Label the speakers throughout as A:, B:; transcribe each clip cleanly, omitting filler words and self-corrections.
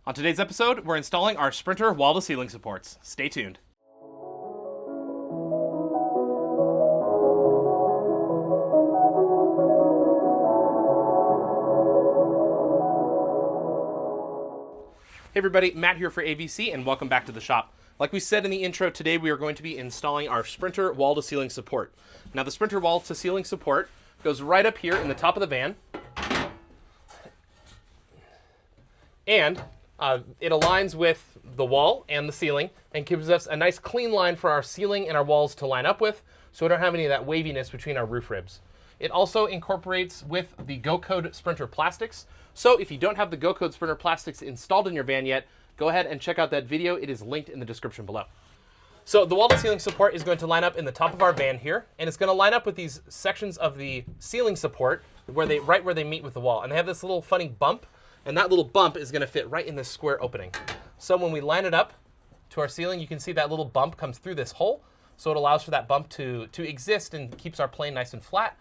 A: On today's episode, we're installing our Sprinter wall-to-ceiling supports. Stay tuned. Hey everybody, Matt here for AVC and welcome back to the shop. Like we said in the intro, today we are going to be installing our Sprinter wall-to-ceiling support. Now the Sprinter wall-to-ceiling support goes right up here in the top of the van. And it aligns with the wall and the ceiling and gives us a nice clean line for our ceiling and our walls to line up with, so we don't have any of that waviness between our roof ribs. It also incorporates with the Go-Code Sprinter plastics. So if you don't have the Go-Code Sprinter plastics installed in your van yet, go ahead and check out that video. It is linked in the description below. So the wall-to-ceiling support is going to line up in the top of our van here, and it's going to line up with these sections of the ceiling support right where they meet with the wall. And they have this little funny bump, and that little bump is going to fit right in this square opening. So when we line it up to our ceiling, you can see that little bump comes through this hole. So it allows for that bump to exist and keeps our plane nice and flat.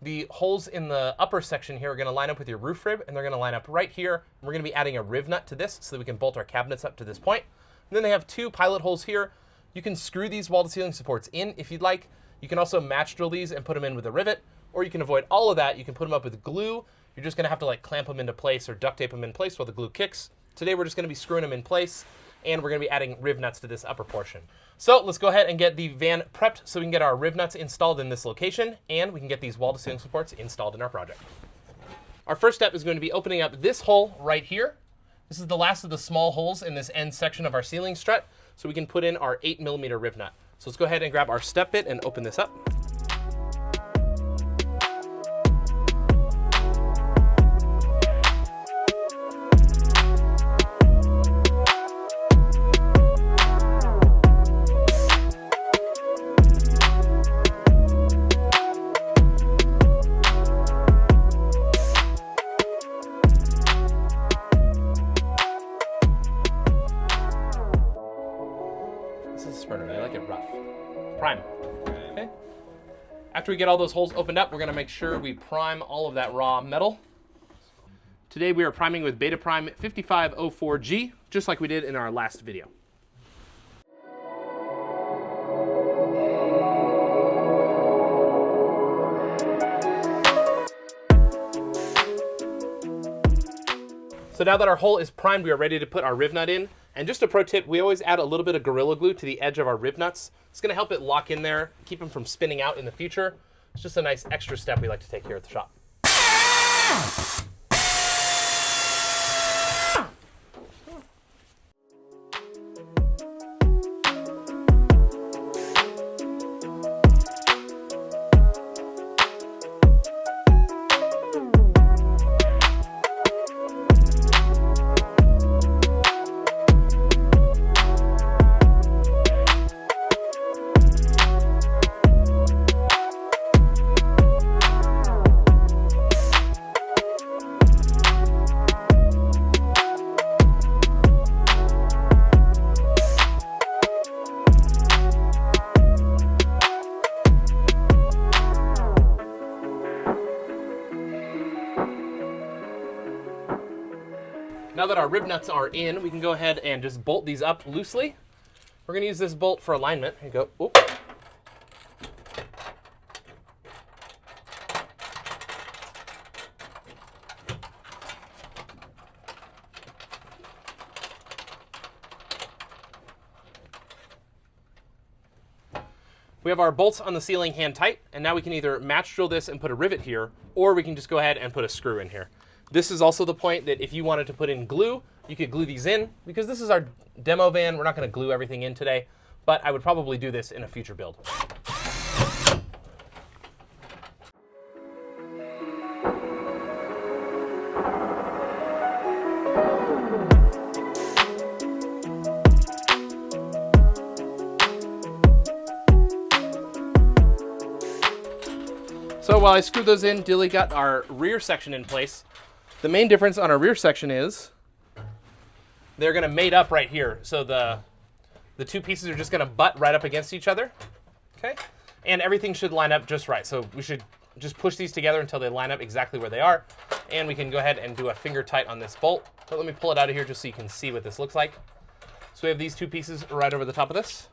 A: The holes in the upper section here are going to line up with your roof rib, and they're going to line up right here. We're going to be adding a riv nut to this so that we can bolt our cabinets up to this point. And then they have two pilot holes here. You can screw these wall-to-ceiling supports in if you'd like. You can also match drill these and put them in with a rivet, or you can avoid all of that. You can put them up with glue. You're just going to have to clamp them into place or duct tape them in place while the glue kicks. Today we're just going to be screwing them in place, and we're going to be adding riv nuts to this upper portion. So let's go ahead and get the van prepped so we can get our riv nuts installed in this location, and we can get these wall-to-ceiling supports installed in our project. Our first step is going to be opening up this hole right here. This is the last of the small holes in this end section of our ceiling strut, so we can put in our 8mm riv nut. So let's go ahead and grab our step bit and open this up. Sprinter, they like it rough. Prime. Okay. After we get all those holes opened up, we're going to make sure we prime all of that raw metal. Today we are priming with Beta Prime 5504G, just like we did in our last video. So now that our hole is primed, we are ready to put our riv nut in. And just a pro tip, we always add a little bit of Gorilla Glue to the edge of our riv nuts. It's going to help it lock in there, keep them from spinning out in the future. It's just a nice extra step we like to take here at the shop. Now that our riv nuts are in, we can go ahead and just bolt these up loosely. We're going to use this bolt for alignment. Here you go. Oop. We have our bolts on the ceiling hand tight, and now we can either match drill this and put a rivet here, or we can just go ahead and put a screw in here. This is also the point that if you wanted to put in glue, you could glue these in. Because this is our demo van, we're not going to glue everything in today, but I would probably do this in a future build. So while I screw those in, Dilly got our rear section in place. The main difference on our rear section is they're going to mate up right here. So the two pieces are just going to butt right up against each other. Okay, and everything should line up just right. So we should just push these together until they line up exactly where they are. And we can go ahead and do a finger tight on this bolt. But let me pull it out of here just so you can see what this looks like. So we have these two pieces right over the top of this.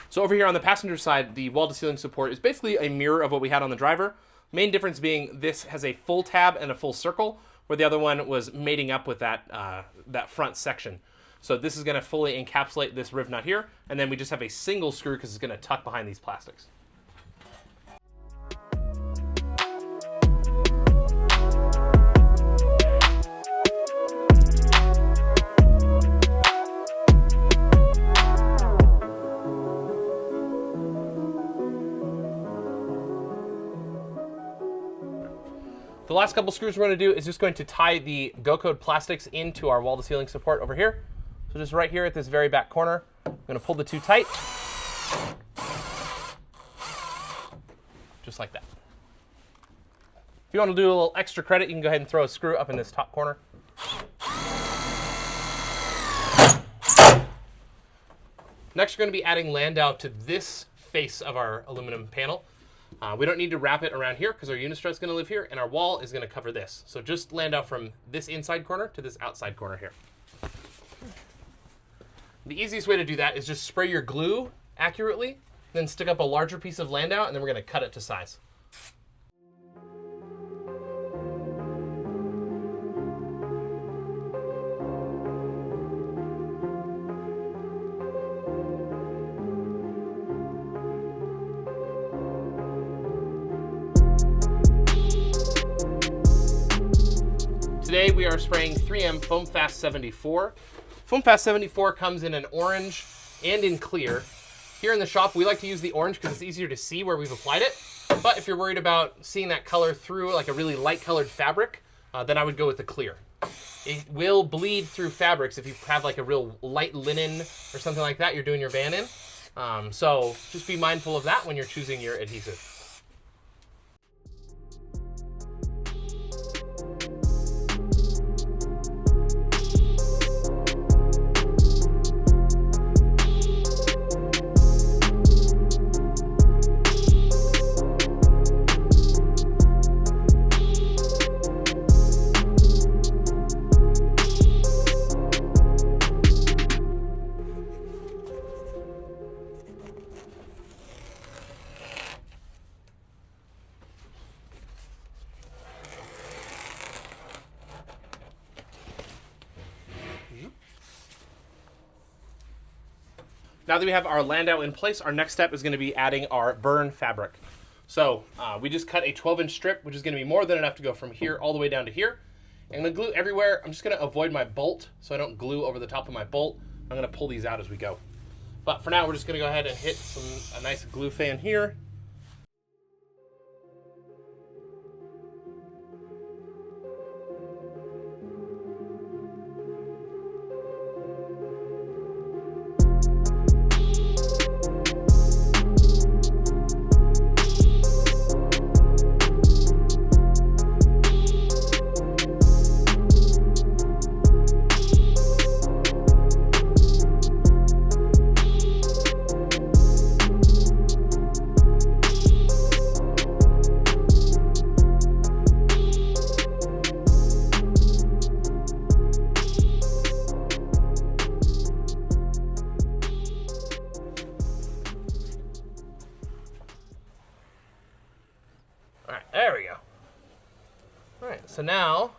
A: So over here on the passenger side, the wall-to-ceiling support is basically a mirror of what we had on the driver. Main difference being this has a full tab and a full circle, where the other one was mating up with that, that front section. So this is going to fully encapsulate this riv nut here, and then we just have a single screw because it's going to tuck behind these plastics. The last couple screws we're going to do is just going to tie the Go-Code plastics into our wall-to-ceiling support over here. So just right here at this very back corner, I'm going to pull the two tight. Just like that. If you want to do a little extra credit, you can go ahead and throw a screw up in this top corner. Next, we're going to be adding Landau to this face of our aluminum panel. We don't need to wrap it around here because our unistrut is going to live here, and our wall is going to cover this. So just Landau from this inside corner to this outside corner here. The easiest way to do that is just spray your glue accurately, then stick up a larger piece of Landau, and then we're going to cut it to size. Today we are spraying 3M Foam Fast 74. Foam Fast 74 comes in an orange and in clear. Here in the shop we like to use the orange because it's easier to see where we've applied it. But if you're worried about seeing that color through like a really light colored fabric, then I would go with the clear. It will bleed through fabrics if you have like a real light linen or something like that you're doing your van in. So just be mindful of that when you're choosing your adhesive. Now that we have our Landau in place, our next step is going to be adding our Byrne fabric. So we just cut a 12-inch strip, which is going to be more than enough to go from here all the way down to here. And the glue everywhere, I'm just going to avoid my bolt so I don't glue over the top of my bolt. I'm going to pull these out as we go. But for now, we're just going to go ahead and hit a nice glue fan here. There we go. All right, so now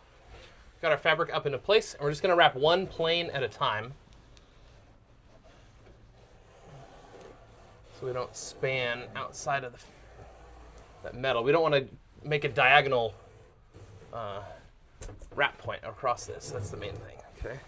A: we've got our fabric up into place, and we're just going to wrap one plane at a time so we don't span outside of that metal. We don't want to make a diagonal wrap point across this. That's the main thing. Okay.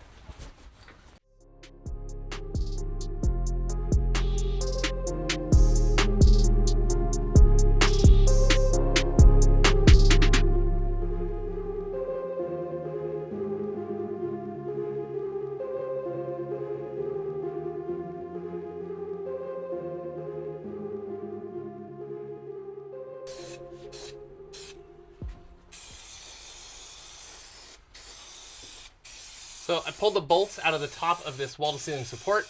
A: So I pulled the bolts out of the top of this wall-to-ceiling support,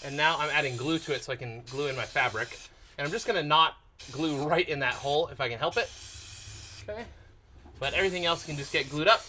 A: and now I'm adding glue to it so I can glue in my fabric. And I'm just going to knot glue right in that hole if I can help it. Okay. But everything else can just get glued up.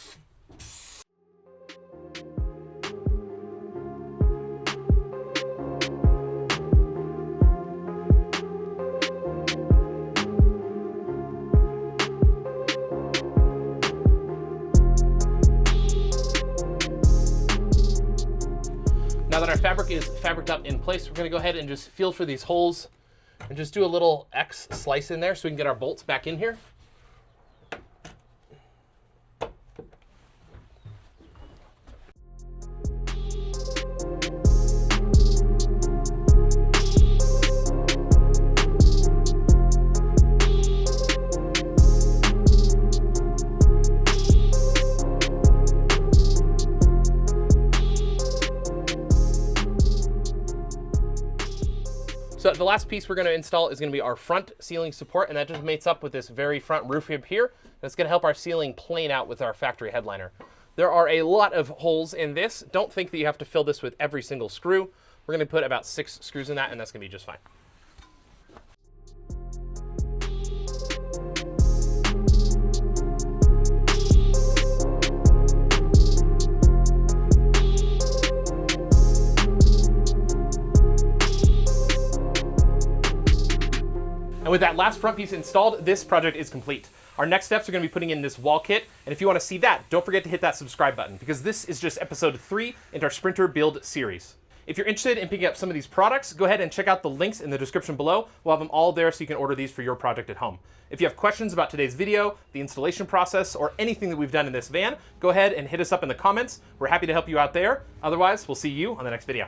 A: Now that our fabric is fabriced up in place, we're going to go ahead and just feel for these holes and just do a little X slice in there so we can get our bolts back in here. So the last piece we're going to install is going to be our front ceiling support, and that just mates up with this very front roof rib here. That's going to help our ceiling plane out with our factory headliner. There are a lot of holes in this. Don't think that you have to fill this with every single screw. We're going to put about 6 screws in that, and that's going to be just fine. And with that last front piece installed, this project is complete. Our next steps are going to be putting in this wall kit, and if you want to see that, don't forget to hit that subscribe button, because this is just episode 3 in our Sprinter build series. If you're interested in picking up some of these products, go ahead and check out the links in the description below. We'll have them all there so you can order these for your project at home. If you have questions about today's video, the installation process, or anything that we've done in this van, go ahead and hit us up in the comments. We're happy to help you out there. Otherwise, we'll see you on the next video.